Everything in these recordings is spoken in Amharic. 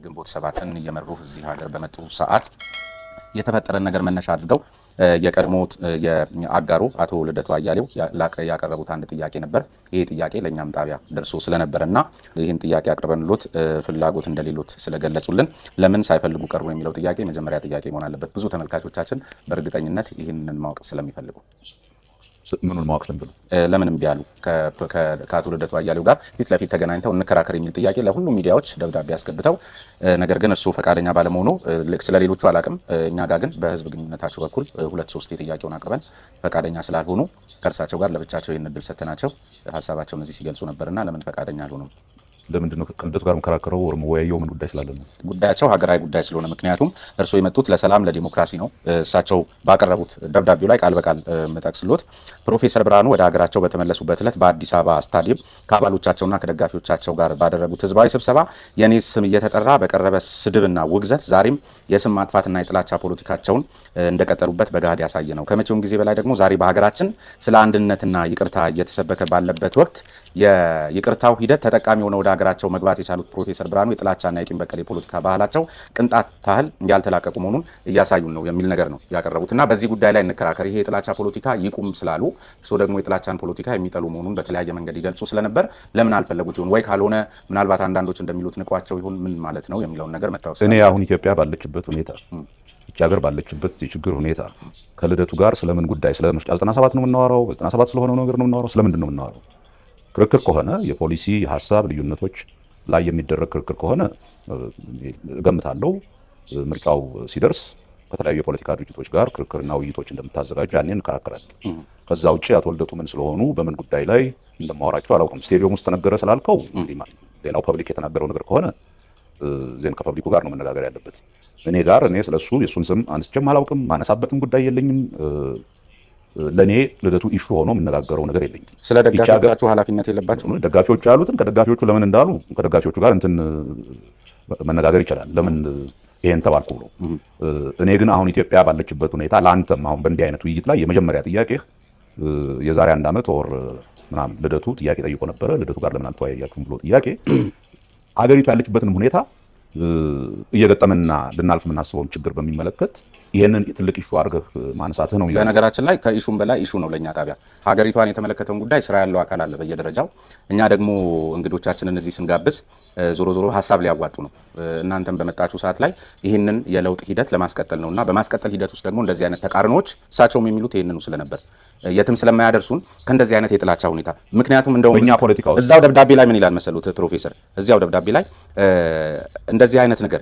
ግንቦት ሰባትን እየመሩ እዚህ ሀገር በመጡ ሰዓት የተፈጠረን ነገር መነሻ አድርገው የቀድሞ የአጋሩ አቶ ልደቱ አያሌው ያቀረቡት አንድ ጥያቄ ነበር። ይሄ ጥያቄ ለእኛም ጣቢያ ደርሶ ስለነበረና ይህን ጥያቄ አቅርበንሎት ፍላጎት እንደሌሎት ስለገለጹልን ለምን ሳይፈልጉ ቀሩ የሚለው ጥያቄ መጀመሪያ ጥያቄ መሆን አለበት። ብዙ ተመልካቾቻችን በእርግጠኝነት ይህንን ማወቅ ስለሚፈልጉ ምኑን ማወቅ ስለሚፈልጉ ለምን እምቢ አሉ? ከአቶ ልደቱ አያሌው ጋር ፊት ለፊት ተገናኝተው እንከራከር የሚል ጥያቄ ለሁሉም ሚዲያዎች ደብዳቤ አስገብተው ነገር ግን እሱ ፈቃደኛ ባለመሆኑ ስለሌሎቹ አላቅም፣ እኛ ጋር ግን በህዝብ ግንኙነታቸው በኩል 2-3 የጥያቄውን አቅርበን ፈቃደኛ ስላልሆኑ ከእርሳቸው ጋር ለብቻቸው ይህን እድል ሰጥተናቸው ሀሳባቸውን እዚህ ሲገልጹ ነበርና ለምን ፈቃደኛ አልሆኑም? ለምንድን ነው ከልደቱ ጋር መከራከረው? ወር መወያየው ምን ጉዳይ ስላለ ነው? ጉዳያቸው ሀገራዊ ጉዳይ ስለሆነ፣ ምክንያቱም እርስዎ የመጡት ለሰላም ለዲሞክራሲ ነው። እሳቸው ባቀረቡት ደብዳቤው ላይ ቃል በቃል መጠቅስሎት ፕሮፌሰር ብርሃኑ ወደ ሀገራቸው በተመለሱበት ዕለት በአዲስ አበባ ስታዲየም ከአባሎቻቸውና ከደጋፊዎቻቸው ጋር ባደረጉት ህዝባዊ ስብሰባ የኔ ስም እየተጠራ በቀረበ ስድብና ውግዘት ዛሬም የስም ማጥፋትና የጥላቻ ፖለቲካቸውን እንደቀጠሉበት በገሃድ ያሳየ ነው። ከመቼውም ጊዜ በላይ ደግሞ ዛሬ በሀገራችን ስለ አንድነትና ይቅርታ እየተሰበከ ባለበት ወቅት የይቅርታው ሂደት ተጠቃሚ ሆነው ወደ ሀገራቸው መግባት የቻሉት ፕሮፌሰር ብርሃኑ የጥላቻና የቂም በቀል የፖለቲካ ባህላቸው ቅንጣት ታህል ያልተላቀቁ መሆኑን እያሳዩን ነው የሚል ነገር ነው ያቀረቡት እና በዚህ ጉዳይ ላይ እንከራከር፣ ይሄ የጥላቻ ፖለቲካ ይቁም ስላሉ እሱ ደግሞ የጥላቻን ፖለቲካ የሚጠሉ መሆኑን በተለያየ መንገድ ይገልጹ ስለነበር ለምን አልፈለጉት ይሆን? ወይ ካልሆነ ምናልባት አንዳንዶች እንደሚሉት ንቋቸው ይሆን? ምን ማለት ነው የሚለውን ነገር መታወስ እኔ አሁን ኢትዮጵያ ባለችበት ሁኔታ ይቺ ሀገር ባለችበት የችግር ሁኔታ ከልደቱ ጋር ስለምን ጉዳይ ስለ ምርጫ 97 ነው የምናወራው? 97 ስለሆነው ነገር ነው የምናወራው? ስለምንድን ነው የምናወራው? ክርክር ከሆነ የፖሊሲ የሀሳብ ልዩነቶች ላይ የሚደረግ ክርክር ከሆነ እገምታለሁ ምርጫው ሲደርስ ከተለያዩ የፖለቲካ ድርጅቶች ጋር ክርክርና ውይይቶች እንደምታዘጋጅ ያኔ እንከራከራለን። ከዛ ውጭ አቶ ልደቱ ምን ስለሆኑ በምን ጉዳይ ላይ እንደማወራቸው አላውቅም። ስቴዲየም ውስጥ ተነገረ ስላልከው ሌላው ፐብሊክ የተናገረው ነገር ከሆነ ዜን ከፐብሊኩ ጋር ነው መነጋገር ያለበት። እኔ ስለሱ የእሱን ስም አንስቼም አላውቅም፣ ማነሳበትም ጉዳይ የለኝም። ለእኔ ልደቱ ኢሹ ሆኖ የምነጋገረው ነገር የለኝም። ስለ ደጋፊዎቻችሁ ኃላፊነት የለባቸው? ደጋፊዎቹ ያሉትን ከደጋፊዎቹ ለምን እንዳሉ ከደጋፊዎቹ ጋር እንትን መነጋገር ይችላል። ለምን ይሄን ተባልኩ ብሎ። እኔ ግን አሁን ኢትዮጵያ ባለችበት ሁኔታ ለአንተም አሁን በእንዲህ አይነት ውይይት ላይ የመጀመሪያ ጥያቄህ የዛሬ 1 ዓመት ወር ምናምን ልደቱ ጥያቄ ጠይቆ ነበረ። ልደቱ ጋር ለምን አልተወያያችሁም ብሎ ጥያቄ ሀገሪቱ ያለችበትን ሁኔታ እየገጠመና ልናልፍ የምናስበውን ችግር በሚመለከት ይሄንን ትልቅ ኢሹ አድርገህ ማንሳትህ ነው። በነገራችን ላይ ከኢሹም በላይ ኢሹ ነው ለእኛ ጣቢያ። ሀገሪቷን የተመለከተውን ጉዳይ ስራ ያለው አካል አለ በየደረጃው። እኛ ደግሞ እንግዶቻችንን እዚህ ስንጋብዝ ዞሮ ዞሮ ሀሳብ ሊያዋጡ ነው። እናንተም በመጣችሁ ሰዓት ላይ ይህንን የለውጥ ሂደት ለማስቀጠል ነው እና በማስቀጠል ሂደት ውስጥ ደግሞ እንደዚህ አይነት ተቃርኖዎች እሳቸውም የሚሉት ይህንኑ ስለነበር የትም ስለማያደርሱን ከእንደዚህ አይነት የጥላቻ ሁኔታ ምክንያቱም እንደውም እዛው ደብዳቤ ላይ ምን ይላል መሰሉት ፕሮፌሰር፣ እዚያው ደብዳቤ ላይ እንደዚህ አይነት ነገር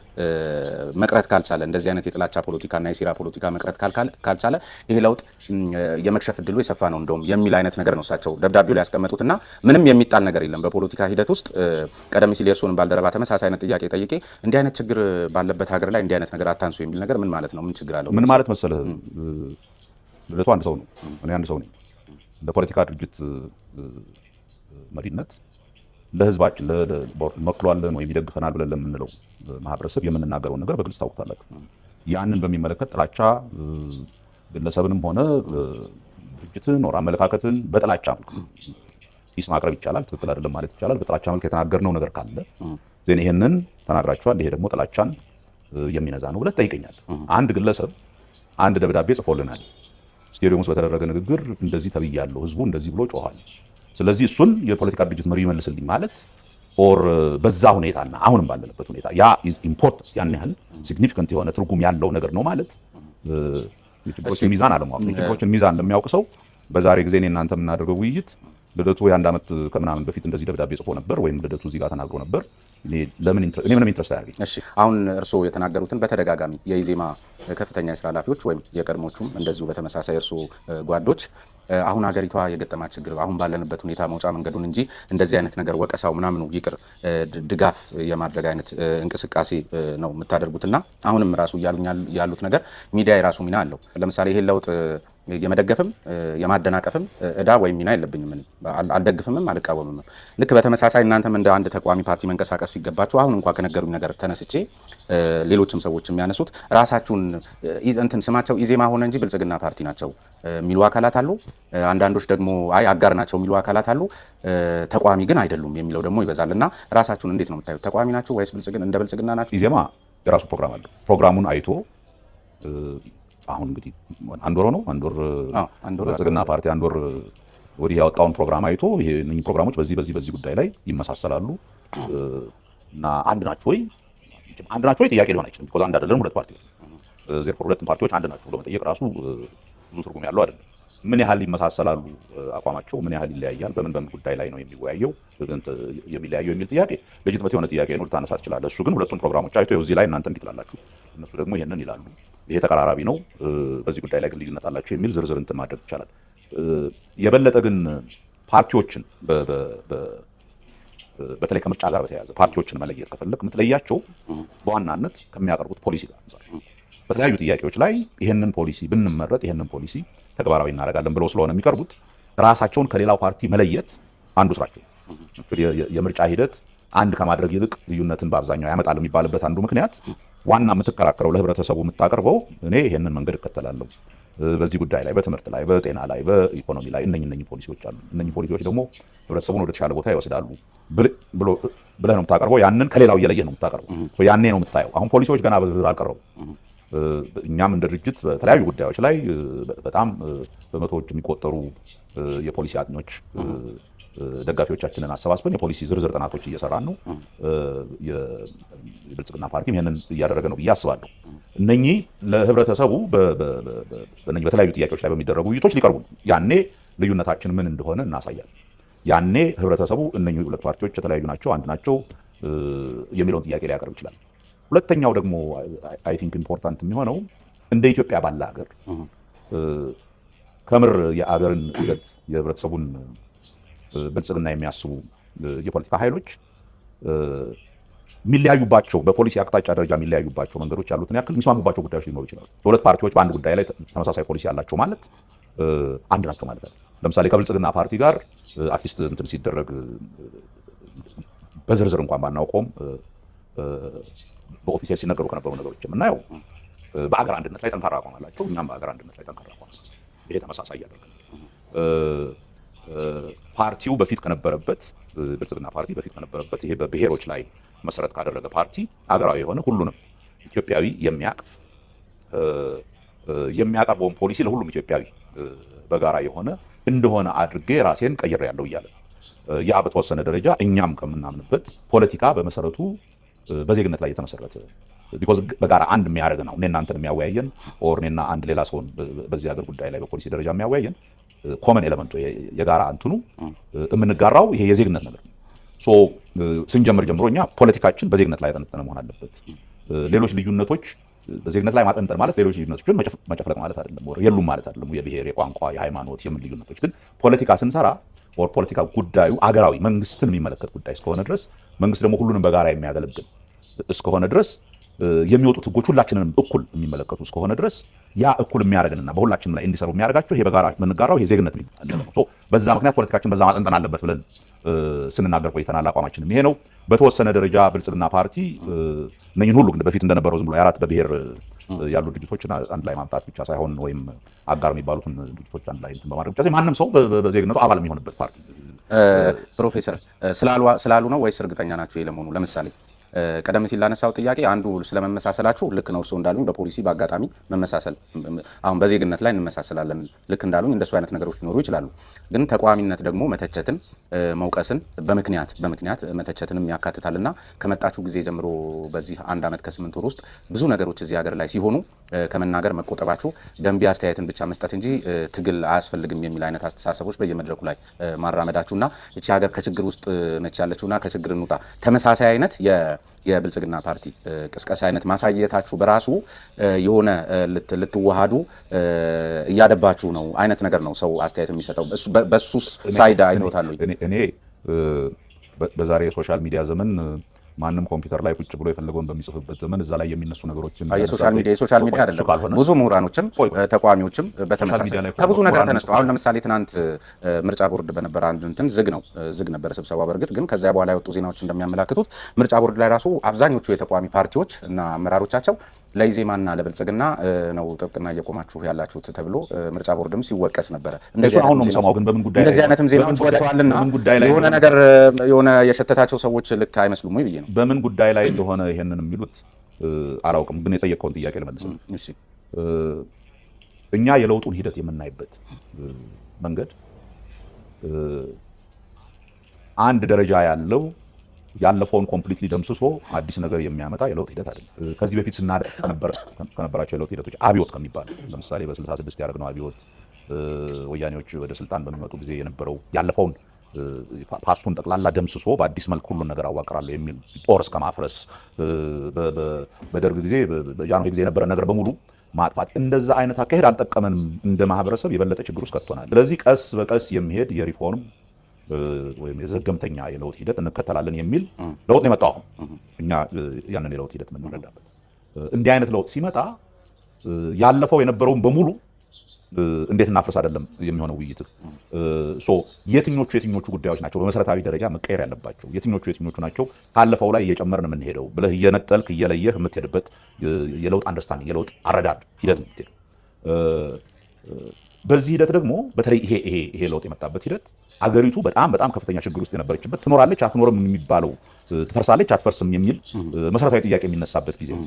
መቅረት ካልቻለ እንደዚህ አይነት የጥላቻ ፖለቲካና የሴራ ፖለቲካ መቅረት ካልቻለ ይሄ ለውጥ የመክሸፍ እድሉ የሰፋ ነው እንደውም የሚል አይነት ነገር ነው እሳቸው ደብዳቤው ላይ ያስቀመጡትና ምንም የሚጣል ነገር የለም በፖለቲካ ሂደት ውስጥ። ቀደም ሲል የእርሱን ባልደረባ ተመሳሳይ አይነት ጥያቄ ጠይቄ እንዲህ አይነት ችግር ባለበት ሀገር ላይ እንዲህ አይነት ነገር አታንሱ የሚል ነገር ምን ማለት ነው? ምን ችግር አለው? ምን ማለት መሰለህ፣ ልደቱ አንድ ሰው ነው፣ እኔ አንድ ሰው ነኝ። ለፖለቲካ ድርጅት መሪነት ለህዝባችን እንወክለዋለን ወይም ይደግፈናል ብለን ለምንለው ማህበረሰብ የምንናገረውን ነገር በግልጽ ታውቁታላችሁ። ያንን በሚመለከት ጥላቻ ግለሰብንም ሆነ ድርጅትን ወር አመለካከትን በጥላቻ መልክ ሂስ ማቅረብ ይቻላል፣ ትክክል አይደለም ማለት ይቻላል። በጥላቻ መልክ የተናገርነው ነገር ካለ ዜን ይሄንን ተናግራችኋል፣ ይሄ ደግሞ ጥላቻን የሚነዛ ነው ብለህ ትጠይቀኛለህ። አንድ ግለሰብ አንድ ደብዳቤ ጽፎልናል፣ ስቴዲየም ውስጥ በተደረገ ንግግር እንደዚህ ተብያለሁ፣ ህዝቡ እንደዚህ ብሎ ጮኋል፣ ስለዚህ እሱን የፖለቲካ ድርጅት መሪ ይመልስልኝ ማለት ኦር በዛ ሁኔታና አሁንም ባለንበት ሁኔታ ያ ኢዝ ኢምፖርታንት ያን ያህል ሲግኒፊካንት የሆነ ትርጉም ያለው ነገር ነው ማለት የችግሮችን ሚዛን አለማወቅ። የችግሮችን ሚዛን ለሚያውቅ ሰው በዛሬ ጊዜ እኔ እናንተ የምናደርገው ውይይት ልደቱ የ1 ዓመት ከምናምን በፊት እንደዚህ ደብዳቤ ጽፎ ነበር ወይም ልደቱ እዚህ ጋር ተናግሮ ነበር እኔ ምንም ኢንትረስት አያደርገኝ። እሺ አሁን እርስዎ የተናገሩትን በተደጋጋሚ የኢዜማ ከፍተኛ የስራ ኃላፊዎች ወይም የቀድሞቹም እንደዚሁ በተመሳሳይ እርስዎ ጓዶች አሁን ሀገሪቷ የገጠማት ችግር አሁን ባለንበት ሁኔታ መውጫ መንገዱን እንጂ እንደዚህ አይነት ነገር ወቀሳው ምናምኑ ይቅር ድጋፍ የማድረግ አይነት እንቅስቃሴ ነው የምታደርጉትና አሁንም ራሱ እያሉኝ ያሉት ነገር ሚዲያ የራሱ ሚና አለው። ለምሳሌ ይሄን ለውጥ የመደገፍም የማደናቀፍም እዳ ወይም ሚና የለብኝም። አልደግፍምም አልቃወምም። ልክ በተመሳሳይ እናንተም እንደ አንድ ተቃዋሚ ፓርቲ መንቀሳቀስ ሲገባችሁ አሁን እንኳን ከነገሩኝ ነገር ተነስቼ ሌሎችም ሰዎች የሚያነሱት ራሳችሁን እንትን ስማቸው ኢዜማ ሆነ እንጂ ብልጽግና ፓርቲ ናቸው የሚሉ አካላት አሉ። አንዳንዶች ደግሞ አይ አጋር ናቸው የሚሉ አካላት አሉ። ተቃዋሚ ግን አይደሉም የሚለው ደግሞ ይበዛል። እና ራሳችሁን እንዴት ነው የምታዩት? ተቃዋሚ ናችሁ ወይስ እንደ ብልጽግና ናችሁ? ኢዜማ የራሱ ፕሮግራም አለው። ፕሮግራሙን አይቶ አሁን እንግዲህ አንድ ወር ነው ብልጽግና ፓርቲ አንድ ወር ወዲህ ያወጣውን ፕሮግራም አይቶ ይሄ እነኚህ ፕሮግራሞች በዚህ ጉዳይ ላይ ይመሳሰላሉ እና አንድ ናቸው ወይ ጥያቄ ሊሆን አይችልም። ቢኮዝ አንድ አይደለም ሁለት ፓርቲዎች ዜርፎር ሁለቱም ፓርቲዎች አንድ ናቸው ብሎ መጠየቅ ራሱ ብዙ ትርጉም ያለው አይደለም። ምን ያህል ይመሳሰላሉ አቋማቸው፣ ምን ያህል ይለያያል፣ በምን ጉዳይ ላይ ነው የሚለያየው የሚል ጥያቄ ሌጂትመት የሆነ ጥያቄ ነው፣ ልታነሳ ትችላለህ። እሱ ግን ሁለቱም ፕሮግራሞች አይቶ እዚህ ላይ እናንተ እንዲህ ትላላችሁ፣ እነሱ ደግሞ ይሄንን ይላሉ፣ ይሄ ተቀራራቢ ነው፣ በዚህ ጉዳይ ላይ ግን ልዩነት አላቸው የሚል ዝርዝር እንትን ማድረግ ይቻላል። የበለጠ ግን ፓርቲዎችን በተለይ ከምርጫ ጋር በተያያዘ ፓርቲዎችን መለየት ከፈለግ የምትለያቸው በዋናነት ከሚያቀርቡት ፖሊሲ ጋር አንጻር በተለያዩ ጥያቄዎች ላይ ይሄንን ፖሊሲ ብንመረጥ ይሄንን ፖሊሲ ተግባራዊ እናደርጋለን ብለው ስለሆነ የሚቀርቡት ራሳቸውን ከሌላው ፓርቲ መለየት አንዱ ስራቸው። የምርጫ ሂደት አንድ ከማድረግ ይልቅ ልዩነትን በአብዛኛው ያመጣል የሚባልበት አንዱ ምክንያት ዋና የምትከራከረው ለህብረተሰቡ የምታቀርበው እኔ ይሄንን መንገድ እከተላለሁ፣ በዚህ ጉዳይ ላይ በትምህርት ላይ በጤና ላይ በኢኮኖሚ ላይ እነኚህ ፖሊሲዎች አሉ፣ እነኚህ ፖሊሲዎች ደግሞ ህብረተሰቡን ወደ ተሻለ ቦታ ይወስዳሉ ብለህ ነው የምታቀርበው። ያንን ከሌላው እየለየህ ነው የምታቀርበው። ያኔ ነው የምታየው። አሁን ፖሊሲዎች ገና በዝርዝር አልቀረቡም። እኛም እንደ ድርጅት በተለያዩ ጉዳዮች ላይ በጣም በመቶዎች የሚቆጠሩ የፖሊሲ አጥኞች ደጋፊዎቻችንን አሰባስበን የፖሊሲ ዝርዝር ጥናቶች እየሰራን ነው። የብልጽግና ፓርቲም ይሄንን እያደረገ ነው ብዬ አስባለሁ። እነኚህ ለህብረተሰቡ በተለያዩ ጥያቄዎች ላይ በሚደረጉ ውይይቶች ሊቀርቡ ነው። ያኔ ልዩነታችን ምን እንደሆነ እናሳያለን። ያኔ ህብረተሰቡ እነኚህ ሁለት ፓርቲዎች የተለያዩ ናቸው፣ አንድ ናቸው የሚለውን ጥያቄ ሊያቀርብ ይችላል። ሁለተኛው ደግሞ አይ ቲንክ ኢምፖርታንት የሚሆነው እንደ ኢትዮጵያ ባለ ሀገር ከምር የአገርን እድገት የህብረተሰቡን ብልጽግና የሚያስቡ የፖለቲካ ኃይሎች የሚለያዩባቸው በፖሊሲ አቅጣጫ ደረጃ የሚለያዩባቸው መንገዶች ያሉትን ያክል የሚስማሙባቸው ጉዳዮች ሊኖሩ ይችላሉ። ሁለት ፓርቲዎች በአንድ ጉዳይ ላይ ተመሳሳይ ፖሊሲ ያላቸው ማለት አንድ ናቸው ማለት አይደለም። ለምሳሌ ከብልጽግና ፓርቲ ጋር አትሊስት እንትን ሲደረግ በዝርዝር እንኳን ባናውቀውም በኦፊሴል ሲነገሩ ከነበሩ ነገሮች የምናየው በአገር አንድነት ላይ ጠንካራ አቋም አላቸው። እኛም በአገር አንድነት ላይ ጠንካራ አቋም አላቸው። ይሄ ተመሳሳይ ያደርጋል። ፓርቲው በፊት ከነበረበት ብልጽግና ፓርቲ በፊት ከነበረበት ይሄ በብሔሮች ላይ መሰረት ካደረገ ፓርቲ አገራዊ የሆነ ሁሉንም ኢትዮጵያዊ የሚያቅፍ የሚያቀርበውን ፖሊሲ ለሁሉም ኢትዮጵያዊ በጋራ የሆነ እንደሆነ አድርጌ ራሴን ቀይሬያለሁ እያለ ያ በተወሰነ ደረጃ እኛም ከምናምንበት ፖለቲካ በመሰረቱ በዜግነት ላይ የተመሰረተ ቢኮዝ በጋራ አንድ የሚያደርግ ነው። እኔ እናንተን የሚያወያየን ኦር እኔና አንድ ሌላ ሰውን በዚህ ሀገር ጉዳይ ላይ በፖሊሲ ደረጃ የሚያወያየን ኮመን ኤሌመንቱ የጋራ እንትኑ የምንጋራው ይሄ የዜግነት ነገር ነው። ሶ ስንጀምር ጀምሮ እኛ ፖለቲካችን በዜግነት ላይ ያጠነጠነ መሆን አለበት። ሌሎች ልዩነቶች በዜግነት ላይ ማጠንጠን ማለት ሌሎች ልዩነቶችን መጨፍለቅ ማለት አይደለም፣ የሉም ማለት አይደለም። የብሔር፣ የቋንቋ፣ የሃይማኖት የምን ልዩነቶች ግን ፖለቲካ ስንሰራ ኦር ፖለቲካ ጉዳዩ አገራዊ መንግስትን የሚመለከት ጉዳይ እስከሆነ ድረስ መንግስት ደግሞ ሁሉንም በጋራ የሚያገለግል እስከሆነ ድረስ የሚወጡት ህጎች ሁላችንንም እኩል የሚመለከቱ እስከሆነ ድረስ ያ እኩል የሚያደርግንና በሁላችንም ላይ እንዲሰሩ የሚያደርጋቸው ይሄ በጋራ የምንጋራው ይሄ ዜግነት ነው። በዛ ምክንያት ፖለቲካችን በዛ ማጠንጠን አለበት ብለን ስንናገር ቆይተናል። አቋማችንም ይሄ ነው። በተወሰነ ደረጃ ብልጽግና ፓርቲ እነኝን ሁሉ በፊት እንደነበረው ዝም ብሎ የአራት በብሔር ያሉ ድርጅቶችን አንድ ላይ ማምጣት ብቻ ሳይሆን ወይም አጋር የሚባሉትን ድርጅቶች አንድ ላይ እንትን በማድረግ ብቻ ሳይሆን ማንም ሰው በዜግነቱ አባል የሚሆንበት ፓርቲ። ፕሮፌሰር ስላሉ ነው ወይስ እርግጠኛ ናቸው? ለመሆኑ ለምሳሌ ቀደም ሲል ላነሳው ጥያቄ አንዱ ስለመመሳሰላችሁ ልክ ነው። እርስዎ እንዳሉኝ በፖሊሲ በአጋጣሚ መመሳሰል አሁን በዜግነት ላይ እንመሳሰላለን ልክ እንዳሉኝ እንደሱ አይነት ነገሮች ሊኖሩ ይችላሉ። ግን ተቃዋሚነት ደግሞ መተቸትን፣ መውቀስን በምክንያት መተቸትንም ያካትታልና ከመጣችሁ ጊዜ ጀምሮ በዚህ 1 ዓመት ከ8 ወር ውስጥ ብዙ ነገሮች እዚህ ሀገር ላይ ሲሆኑ ከመናገር መቆጠባችሁ ገንቢ አስተያየትን ብቻ መስጠት እንጂ ትግል አያስፈልግም የሚል አይነት አስተሳሰቦች በየመድረኩ ላይ ማራመዳችሁና እቺ ሀገር ከችግር ውስጥ ነች ያለችውና ከችግር እንውጣ ተመሳሳይ አይነት የብልጽግና ፓርቲ ቅስቀሳ አይነት ማሳየታችሁ በራሱ የሆነ ልትዋሃዱ እያደባችሁ ነው አይነት ነገር ነው ሰው አስተያየት የሚሰጠው። በሱስ ሳይድ አይኖታል። እኔ በዛሬ የሶሻል ሚዲያ ዘመን ማንም ኮምፒውተር ላይ ቁጭ ብሎ የፈለገውን በሚጽፍበት ዘመን እዛ ላይ የሚነሱ ነገሮችን የሶሻል ሚዲያ አይደለም። ብዙ ምሁራኖችም ተቋሚዎችም በተመሳሳይ ከብዙ ነገር ተነስተው አሁን ለምሳሌ ትናንት ምርጫ ቦርድ በነበረ አንድ እንትን ዝግ ነበር ስብሰባ። በእርግጥ ግን ከዚያ በኋላ የወጡ ዜናዎች እንደሚያመላክቱት ምርጫ ቦርድ ላይ ራሱ አብዛኞቹ የተቋሚ ፓርቲዎች እና አመራሮቻቸው ለኢዜማና ለብልጽግና ነው ጥብቅና እየቆማችሁ ያላችሁት ተብሎ ምርጫ ቦርድም ሲወቀስ ነበረ። እንደዚህ አሁን ነው የምሰማው። ግን በምን ጉዳይ እንደዚህ አይነትም ዜናዎች ወጥተዋልና የሆነ ነገር የሆነ የሸተታቸው ሰዎች ልክ አይመስሉም ወይ ብዬ ነው። በምን ጉዳይ ላይ እንደሆነ ይሄንን የሚሉት አላውቅም። ግን የጠየቀውን ጥያቄ ልመልስ ነው። እሺ እኛ የለውጡን ሂደት የምናይበት መንገድ አንድ ደረጃ ያለው ያለፈውን ኮምፕሊትሊ ደምስሶ አዲስ ነገር የሚያመጣ የለውጥ ሂደት አይደለም። ከዚህ በፊት ስናደርግ ከነበራቸው የለውጥ ሂደቶች አብዮት ከሚባል ለምሳሌ በ66 ያደረግነው አብዮት ወያኔዎች ወደ ስልጣን በሚመጡ ጊዜ የነበረው ያለፈውን ፓስቱን ጠቅላላ ደምስሶ በአዲስ መልክ ሁሉን ነገር አዋቅራለሁ የሚል ጦር እስከ ማፍረስ በደርግ ጊዜ በጃንሆይ ጊዜ የነበረ ነገር በሙሉ ማጥፋት፣ እንደዛ አይነት አካሄድ አልጠቀመንም። እንደ ማህበረሰብ የበለጠ ችግር ውስጥ ከቶናል። ስለዚህ ቀስ በቀስ የሚሄድ የሪፎርም ወይም የዘገምተኛ የለውጥ ሂደት እንከተላለን የሚል ለውጥ ነው የመጣው። እኛ ያንን የለውጥ ሂደት የምንረዳበት እንዲህ አይነት ለውጥ ሲመጣ ያለፈው የነበረውን በሙሉ እንዴት እናፍርስ አይደለም የሚሆነው ውይይት። የትኞቹ ጉዳዮች ናቸው በመሰረታዊ ደረጃ መቀየር ያለባቸው፣ የትኞቹ ናቸው ካለፈው ላይ እየጨመርን የምንሄደው ብለህ እየነጠልክ እየለየህ የምትሄድበት የለውጥ አንደርስታንዲንግ የለውጥ አረዳድ ሂደት ነው የምትሄደው። በዚህ ሂደት ደግሞ በተለይ ይሄ ለውጥ የመጣበት ሂደት አገሪቱ በጣም ከፍተኛ ችግር ውስጥ የነበረችበት ትኖራለች አትኖርም የሚባለው ትፈርሳለች አትፈርስም የሚል መሰረታዊ ጥያቄ የሚነሳበት ጊዜ ነው።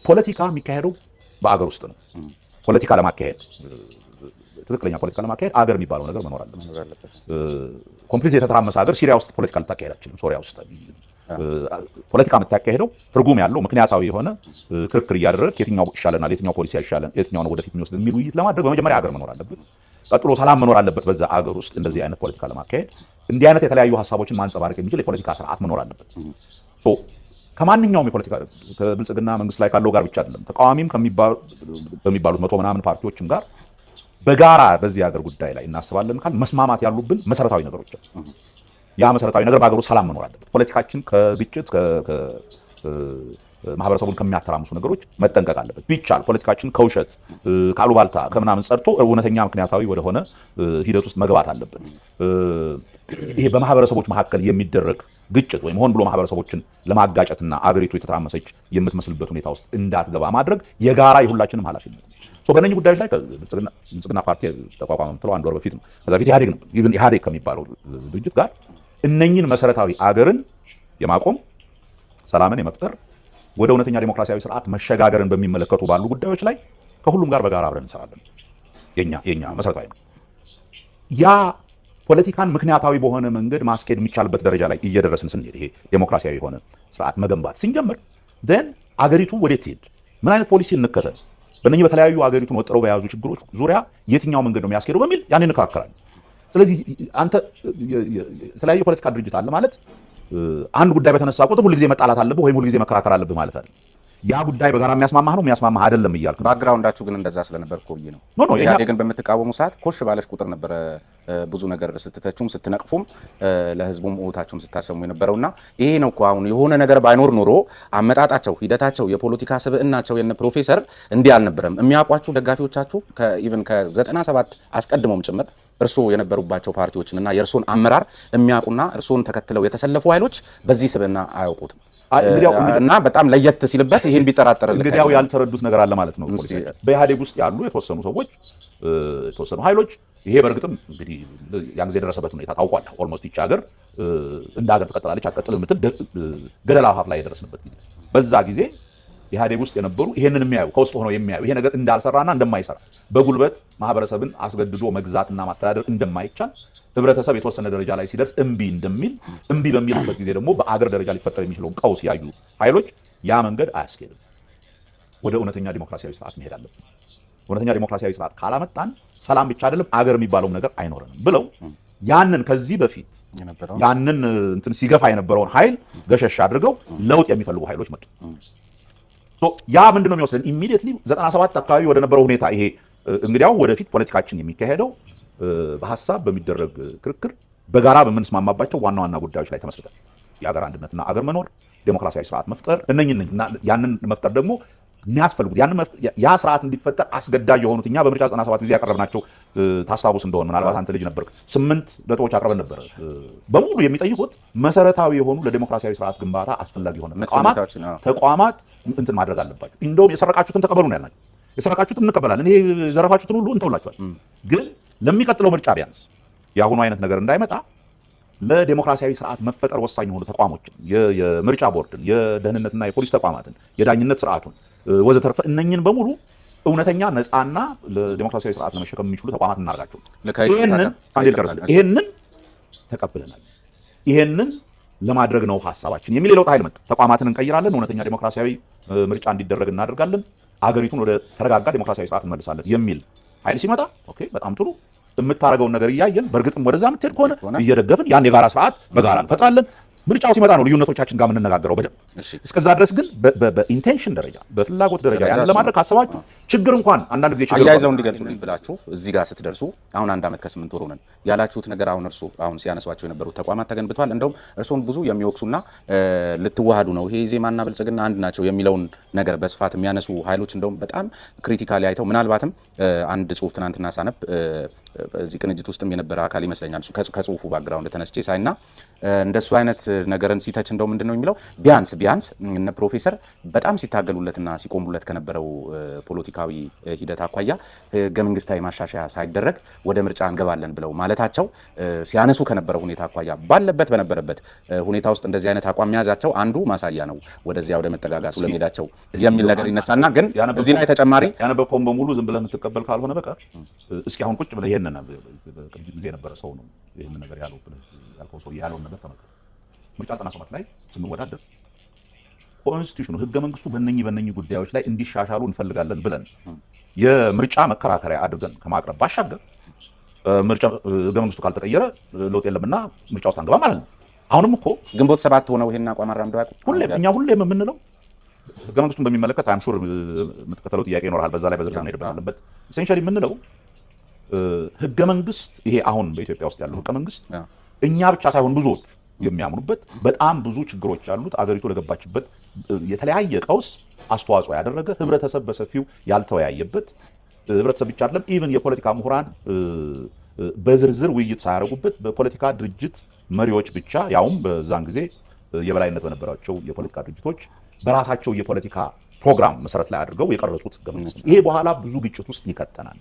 ፖለቲካ የሚካሄደው በአገር ውስጥ ነው። ፖለቲካ ለማካሄድ ትክክለኛ ፖለቲካ ለማካሄድ አገር የሚባለው ነገር መኖር አለበት። ኮምፕሊት የተተራመሰ ሀገር ሲሪያ ውስጥ ፖለቲካ ልታካሄድ አትችልም። ሶሪያ ውስጥ ፖለቲካ የምታካሄደው ትርጉም ያለው ምክንያታዊ የሆነ ክርክር እያደረግ የትኛው ይሻለናል፣ የትኛው ፖሊሲ ይሻለን፣ የትኛው ነው ወደፊት የሚወስድ የሚል ውይይት ለማድረግ በመጀመሪያ ሀገር መኖር አለበት። ቀጥሎ ሰላም መኖር አለበት። በዛ አገር ውስጥ እንደዚህ አይነት ፖለቲካ ለማካሄድ እንዲህ አይነት የተለያዩ ሀሳቦችን ማንጸባረቅ የሚችል የፖለቲካ ስርዓት መኖር አለበት። ከማንኛውም የፖለቲካ ከብልጽግና መንግስት ላይ ካለው ጋር ብቻ አይደለም፣ ተቃዋሚም በሚባሉት 100 ምናምን ፓርቲዎችም ጋር በጋራ በዚህ ሀገር ጉዳይ ላይ እናስባለን ካል መስማማት ያሉብን መሰረታዊ ነገሮች አሉ። ያ መሰረታዊ ነገር በአገሩ ሰላም መኖር አለበት። ፖለቲካችን ከግጭት ማህበረሰቡን ከሚያተራምሱ ነገሮች መጠንቀቅ አለበት። ቢቻል ፖለቲካችን ከውሸት ከአሉባልታ ከምናምን ጸድቶ እውነተኛ ምክንያታዊ ወደሆነ ሂደት ውስጥ መግባት አለበት። ይሄ በማህበረሰቦች መካከል የሚደረግ ግጭት ወይም ሆን ብሎ ማህበረሰቦችን ለማጋጨትና አገሪቱ የተተራመሰች የምትመስልበት ሁኔታ ውስጥ እንዳትገባ ማድረግ የጋራ የሁላችንም ኃላፊነት ነው። በእነኚህ ጉዳዮች ላይ ብልጽግና ፓርቲ ተቋቋመ የምትለው 1 ወር በፊት ነው። ከዛ በፊት ኢህአዴግ ነው። ኢቭን ኢህአዴግ ከሚባለው ድርጅት ጋር እነኚህን መሰረታዊ አገርን የማቆም ሰላምን የመፍጠር ወደ እውነተኛ ዲሞክራሲያዊ ስርዓት መሸጋገርን በሚመለከቱ ባሉ ጉዳዮች ላይ ከሁሉም ጋር በጋራ አብረን እንሰራለን። የኛ መሰረታዊ ነው። ያ ፖለቲካን ምክንያታዊ በሆነ መንገድ ማስኬድ የሚቻልበት ደረጃ ላይ እየደረስን ስንሄድ ይሄ ዲሞክራሲያዊ የሆነ ስርዓት መገንባት ስንጀምር አገሪቱ ወዴት ትሄድ፣ ምን አይነት ፖሊሲ እንከተል፣ በእነኚህ በተለያዩ አገሪቱን ወጥረው በያዙ ችግሮች ዙሪያ የትኛው መንገድ ነው የሚያስኬደው በሚል ያን እንከራከራለን። ስለዚህ አንተ የተለያዩ ፖለቲካ ድርጅት አለ ማለት አንድ ጉዳይ በተነሳ ቁጥር ሁልጊዜ መጣላት አለብህ ወይም ሁልጊዜ መከራከር አለብህ ማለት አይደል። ያ ጉዳይ በጋራ የሚያስማማህ ነው የሚያስማማህ አይደለም እያልክ ባክግራውንዳችሁ ግን እንደዛ ስለነበር እኮ ብዬ ነው። ኢህአዴግን በምትቃወሙ ሰዓት ኮሽ ባለሽ ቁጥር ነበረ ብዙ ነገር ስትተቹም ስትነቅፉም ለህዝቡም እውታችሁም ስታሰሙ የነበረውና ይሄ ነው እኮ አሁን የሆነ ነገር ባይኖር ኖሮ አመጣጣቸው ሂደታቸው የፖለቲካ ስብዕናቸው የነ ፕሮፌሰር እንዲህ አልነበረም። የሚያውቋችሁ ደጋፊዎቻችሁ ኢቭን ከ97 አስቀድሞም ጭምር እርስዎ የነበሩባቸው ፓርቲዎችንና የእርሶን አመራር የሚያውቁና እርሶን ተከትለው የተሰለፉ ኃይሎች በዚህ ስብዕና አያውቁትም እና በጣም ለየት ሲልበት ይህን ቢጠራጠር እንግዲያው ያልተረዱት ነገር አለ ማለት ነው። በኢህአዴግ ውስጥ ያሉ የተወሰኑ ሰዎች የተወሰኑ ኃይሎች ይሄ በእርግጥም እንግዲህ ያን ጊዜ የደረሰበት ሁኔታ ታውቋል። ኦልሞስት ይቺ ሀገር እንደ ሀገር ትቀጥላለች አትቀጥልም የምትል ገደል አፋፍ ላይ የደረስንበት ጊዜ በዛ ጊዜ ኢህአዴግ ውስጥ የነበሩ ይሄንን የሚያዩ ከውስጥ ሆነው የሚያዩ ይሄ ነገር እንዳልሰራና እንደማይሰራ በጉልበት ማህበረሰብን አስገድዶ መግዛትና ማስተዳደር እንደማይቻል ህብረተሰብ የተወሰነ ደረጃ ላይ ሲደርስ እምቢ በሚልበት ጊዜ ደግሞ በአገር ደረጃ ሊፈጠር የሚችለውን ቀውስ ያዩ ኃይሎች ያ መንገድ አያስኬድም፣ ወደ እውነተኛ ዲሞክራሲያዊ ስርዓት መሄድ አለብን፣ እውነተኛ ዲሞክራሲያዊ ስርዓት ካላመጣን ሰላም ብቻ አይደለም አገር የሚባለውም ነገር አይኖረንም ብለው ያንን ከዚህ በፊት ያንን እንትን ሲገፋ የነበረውን ኃይል ገሸሽ አድርገው ለውጥ የሚፈልጉ ኃይሎች መጡ። ያ ምንድነው የሚወስደን ኢሚዲየትሊ 97 አካባቢ ወደ ነበረው ሁኔታ ይሄ እንግዲያው ወደፊት ፖለቲካችን የሚካሄደው በሐሳብ በሚደረግ ክርክር በጋራ በምንስማማባቸው ዋና ዋና ጉዳዮች ላይ ተመስርተን የሀገር አንድነትና አገር መኖር፣ ዴሞክራሲያዊ ስርዓት መፍጠር እና ያንን መፍጠር ደግሞ የሚያስፈልጉት ያ ስርዓት እንዲፈጠር አስገዳጅ የሆኑት እኛ በምርጫ 97 ጊዜ ያቀረብናቸው ታስታውስ እንደሆነ ምናልባት አንተ ልጅ ነበር 8 ነጥቦች አቅርበን ነበር። በሙሉ የሚጠይቁት መሰረታዊ የሆኑ ለዴሞክራሲያዊ ስርዓት ግንባታ አስፈላጊ የሆነ ተቋማት እንትን ማድረግ አለባቸው። እንደውም የሰረቃችሁትን ተቀበሉ ነው ያልናቸው። የሰረቃችሁትን እንቀበላለን፣ ይሄ የዘረፋችሁትን ሁሉ እንተውላችኋል። ግን ለሚቀጥለው ምርጫ ቢያንስ የአሁኑ አይነት ነገር እንዳይመጣ ለዴሞክራሲያዊ ስርዓት መፈጠር ወሳኝ የሆኑ ተቋሞችን የምርጫ ቦርድን፣ የደህንነትና የፖሊስ ተቋማትን፣ የዳኝነት ስርዓቱን ወዘተርፈ እነኝን በሙሉ እውነተኛ ነፃና ለዴሞክራሲያዊ ስርዓት ለመሸከም የሚችሉ ተቋማት እናርጋቸው። ይሄንን ተቀብለናል። ይሄንን ለማድረግ ነው ሐሳባችን የሚል የለውጥ ኃይል መጣ። ተቋማትን እንቀይራለን፣ እውነተኛ ዴሞክራሲያዊ ምርጫ እንዲደረግ እናደርጋለን፣ አገሪቱን ወደ ተረጋጋ ዴሞክራሲያዊ ስርዓት እንመልሳለን የሚል ኃይል ሲመጣ ኦኬ በጣም ጥሩ የምታረገው ነገር እያየን በእርግጥም ወደዛ የምትሄድ ከሆነ እየደገፍን ያን የጋራ ስርዓት በጋራ እንፈጥራለን። ምርጫው ሲመጣ ነው ልዩነቶቻችን ጋር የምንነጋገረው በደንብ። እስከዛ ድረስ ግን በኢንቴንሽን ደረጃ በፍላጎት ደረጃ ያን ለማድረግ ካሰባችሁ ችግር እንኳን አንዳንድ ጊዜ ችግር አያይዘው እንዲገልጹልኝ ብላችሁ እዚህ ጋር ስትደርሱ አሁን 1 ዓመት ከ8 ወር ሆነን ያላችሁት ነገር አሁን አሁን ሲያነሷቸው የነበሩት ተቋማት ተገንብተዋል። እንደውም እርሶን ብዙ የሚወቅሱና ልትዋሃዱ ነው ይሄ ዜማና ብልጽግና አንድ ናቸው የሚለውን ነገር በስፋት የሚያነሱ ኃይሎች እንደውም በጣም ክሪቲካሊ አይተው ምናልባትም አንድ ጽሁፍ ትናንትና ሳነብ በዚህ ቅንጅት ውስጥም የነበረ አካል ይመስለኛል ከጽሁፉ ባክግራውንድ ተነስቼ ሳይና እንደሱ አይነት ነገርን ሲተች እንደው ምንድነው የሚለው ቢያንስ እነ ፕሮፌሰር በጣም ሲታገሉለትና ሲቆሙለት ከነበረው ፖለቲካዊ ሂደት አኳያ ህገ መንግስታዊ ማሻሻያ ሳይደረግ ወደ ምርጫ እንገባለን ብለው ማለታቸው ሲያነሱ ከነበረው ሁኔታ አኳያ በነበረበት ሁኔታ ውስጥ እንደዚህ አይነት አቋም መያዛቸው አንዱ ማሳያ ነው ወደዚያ ወደ መጠጋጋቱ ለመሄዳቸው የሚል ነገር ይነሳና ግን እዚህ ላይ ተጨማሪ ያነበብከውን በሙሉ ዝም ብለህ የምትቀበል ካልሆነ በቀር እስኪ አሁን ቁጭ ብለህ ይሄንን ቅንጅት ጊዜ የነበረ ሰው ነው ይሄንን ነገር ያልከው ሰው ያለውን ነገር ተመልከት። ምርጫ 97 ላይ ስንወዳደር ኮንስቲቱሽኑ ህገ መንግስቱ በእነኚህ ጉዳዮች ላይ እንዲሻሻሉ እንፈልጋለን ብለን የምርጫ መከራከሪያ አድርገን ከማቅረብ ባሻገር ምርጫ ህገ መንግስቱ ካልተቀየረ ለውጥ የለምና ምርጫ ውስጥ አንገባ ማለት ነው። አሁንም እኮ ግንቦት 7 ሆነው ይሄን አቋም አራምደው ሁሌም የምንለው ህገ መንግስቱን በሚመለከት አይም ሹር የምትከተለው ጥያቄ ይኖርሃል። በዛ ላይ በዝርዝር እንሄድበት አለበት። ኢሴንሻሊ የምንለው ህገ መንግስት ይሄ አሁን በኢትዮጵያ ውስጥ ያለው ህገ መንግስት እኛ ብቻ ሳይሆን ብዙዎች የሚያምኑበት በጣም ብዙ ችግሮች ያሉት አገሪቱ ለገባችበት የተለያየ ቀውስ አስተዋጽኦ ያደረገ ህብረተሰብ በሰፊው ያልተወያየበት ህብረተሰብ ብቻ አይደለም ኢቭን የፖለቲካ ምሁራን በዝርዝር ውይይት ሳያደርጉበት በፖለቲካ ድርጅት መሪዎች ብቻ ያውም በዛን ጊዜ የበላይነት በነበራቸው የፖለቲካ ድርጅቶች በራሳቸው የፖለቲካ ፕሮግራም መሰረት ላይ አድርገው የቀረጹት ህገ መንግስት ይሄ በኋላ ብዙ ግጭት ውስጥ ይከተናል።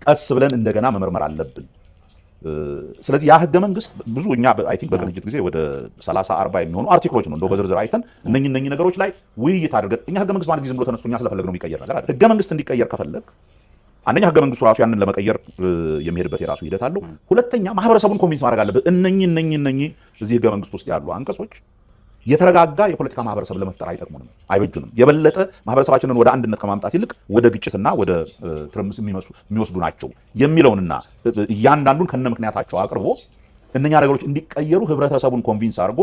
ቀስ ብለን እንደገና መመርመር አለብን። ስለዚህ ያ ህገ መንግስት ብዙ እኛ አይ ቲንክ በቅንጅት ጊዜ ወደ 30-40 የሚሆኑ አርቲክሎች ነው እንደው በዝርዝር አይተን እነኚህ ነገሮች ላይ ውይይት አድርገን እኛ ህገ መንግስት ማለት ጊዜ ብሎ ተነስቶ እኛ ስለፈለግ ነው የሚቀየር ነገር አይደል። ህገ መንግስት እንዲቀየር ከፈለግ አንደኛ ህገ መንግስቱ ራሱ ያንን ለመቀየር የሚሄድበት የራሱ ሂደት አለው። ሁለተኛ ማህበረሰቡን ኮንቪንስ ማድረግ አለበት። እነኚህ እዚህ ህገ መንግስት ውስጥ ያሉ አንቀጾች የተረጋጋ የፖለቲካ ማህበረሰብ ለመፍጠር አይጠቅሙንም፣ አይበጁንም። የበለጠ ማህበረሰባችንን ወደ አንድነት ከማምጣት ይልቅ ወደ ግጭትና ወደ ትርምስ የሚወስዱ ናቸው የሚለውንና እያንዳንዱን ከነ ምክንያታቸው አቅርቦ እነኛ ነገሮች እንዲቀየሩ ህብረተሰቡን ኮንቪንስ አድርጎ